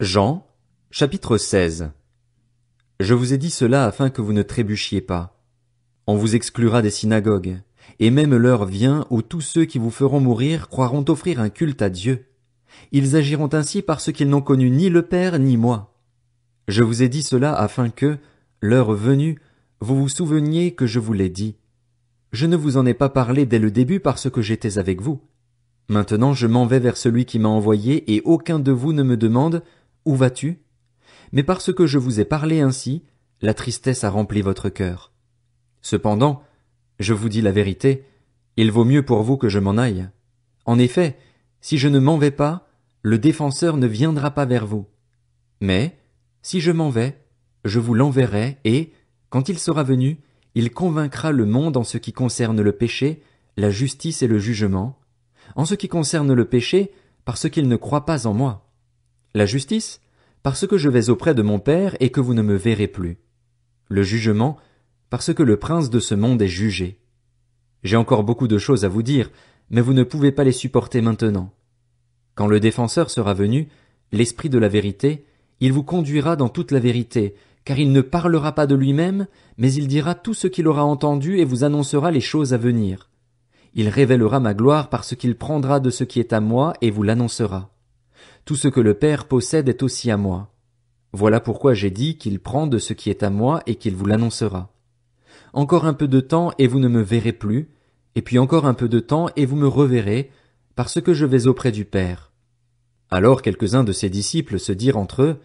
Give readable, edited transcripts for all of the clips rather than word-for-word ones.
Jean, chapitre 16. Je vous ai dit cela afin que vous ne trébuchiez pas. On vous exclura des synagogues, et même l'heure vient où tous ceux qui vous feront mourir croiront offrir un culte à Dieu. Ils agiront ainsi parce qu'ils n'ont connu ni le Père ni moi. Je vous ai dit cela afin que, l'heure venue, vous vous souveniez que je vous l'ai dit. Je ne vous en ai pas parlé dès le début parce que j'étais avec vous. Maintenant je m'en vais vers celui qui m'a envoyé, et aucun de vous ne me demande « Où vas-tu » Mais parce que je vous ai parlé ainsi, la tristesse a rempli votre cœur. Cependant, je vous dis la vérité, il vaut mieux pour vous que je m'en aille. En effet, si je ne m'en vais pas, le défenseur ne viendra pas vers vous. Mais, si je m'en vais, je vous l'enverrai et, quand il sera venu, il convaincra le monde en ce qui concerne le péché, la justice et le jugement. En ce qui concerne le péché, parce qu'il ne croit pas en moi. La justice, parce que je vais auprès de mon Père et que vous ne me verrez plus. Le jugement, parce que le prince de ce monde est jugé. J'ai encore beaucoup de choses à vous dire, mais vous ne pouvez pas les supporter maintenant. Quand le défenseur sera venu, l'Esprit de la vérité, il vous conduira dans toute la vérité, car il ne parlera pas de lui-même, mais il dira tout ce qu'il aura entendu et vous annoncera les choses à venir. Il révélera ma gloire parce qu'il prendra de ce qui est à moi et vous l'annoncera. Tout ce que le Père possède est aussi à moi. Voilà pourquoi j'ai dit qu'il prend de ce qui est à moi et qu'il vous l'annoncera. Encore un peu de temps et vous ne me verrez plus, et puis encore un peu de temps et vous me reverrez, parce que je vais auprès du Père. Alors quelques-uns de ses disciples se dirent entre eux,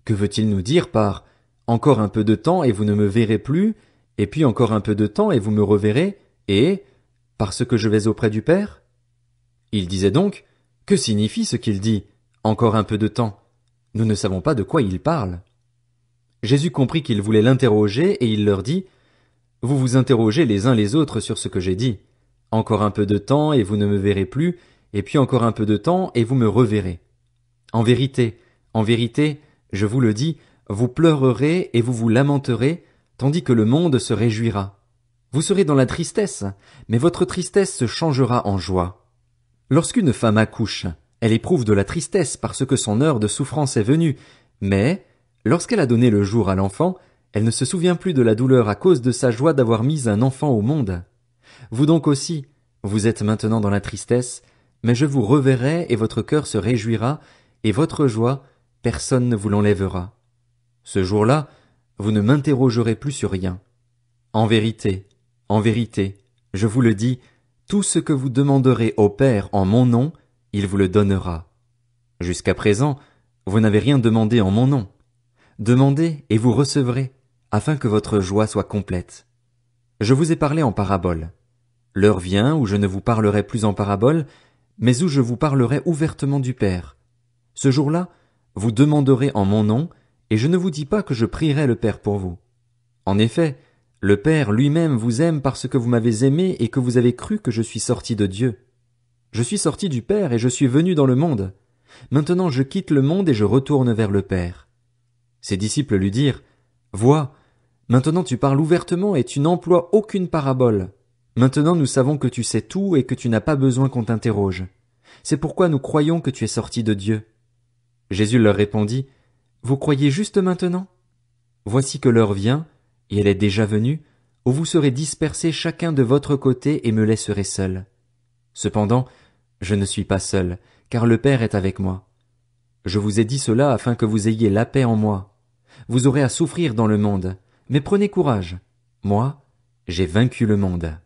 que veut-il nous dire par encore un peu de temps et vous ne me verrez plus, et puis encore un peu de temps et vous me reverrez, et parce que je vais auprès du Père? Il disait donc, que signifie ce qu'il dit, encore un peu de temps? Nous ne savons pas de quoi il parle. Jésus comprit qu'ils voulaient l'interroger et il leur dit, vous vous interrogez les uns les autres sur ce que j'ai dit. Encore un peu de temps et vous ne me verrez plus, et puis encore un peu de temps et vous me reverrez. En vérité, je vous le dis, vous pleurerez et vous vous lamenterez, tandis que le monde se réjouira. Vous serez dans la tristesse, mais votre tristesse se changera en joie. Lorsqu'une femme accouche, elle éprouve de la tristesse parce que son heure de souffrance est venue, mais, lorsqu'elle a donné le jour à l'enfant, elle ne se souvient plus de la douleur à cause de sa joie d'avoir mis un enfant au monde. Vous donc aussi, vous êtes maintenant dans la tristesse, mais je vous reverrai et votre cœur se réjouira, et votre joie, personne ne vous l'enlèvera. Ce jour-là, vous ne m'interrogerez plus sur rien. En vérité, je vous le dis, tout ce que vous demanderez au Père en mon nom, il vous le donnera. Jusqu'à présent, vous n'avez rien demandé en mon nom. Demandez et vous recevrez, afin que votre joie soit complète. Je vous ai parlé en parabole. L'heure vient où je ne vous parlerai plus en parabole, mais où je vous parlerai ouvertement du Père. Ce jour-là, vous demanderez en mon nom, et je ne vous dis pas que je prierai le Père pour vous. En effet, le Père lui-même vous aime parce que vous m'avez aimé et que vous avez cru que je suis sorti de Dieu. Je suis sorti du Père et je suis venu dans le monde. Maintenant je quitte le monde et je retourne vers le Père. Ses disciples lui dirent, vois, maintenant tu parles ouvertement et tu n'emploies aucune parabole. Maintenant nous savons que tu sais tout et que tu n'as pas besoin qu'on t'interroge. C'est pourquoi nous croyons que tu es sorti de Dieu. Jésus leur répondit, vous croyez juste maintenant? Voici que l'heure vient, et elle est déjà venue, où vous serez dispersés chacun de votre côté et me laisserez seul. Cependant, je ne suis pas seul, car le Père est avec moi. Je vous ai dit cela afin que vous ayez la paix en moi. Vous aurez à souffrir dans le monde, mais prenez courage. Moi, j'ai vaincu le monde.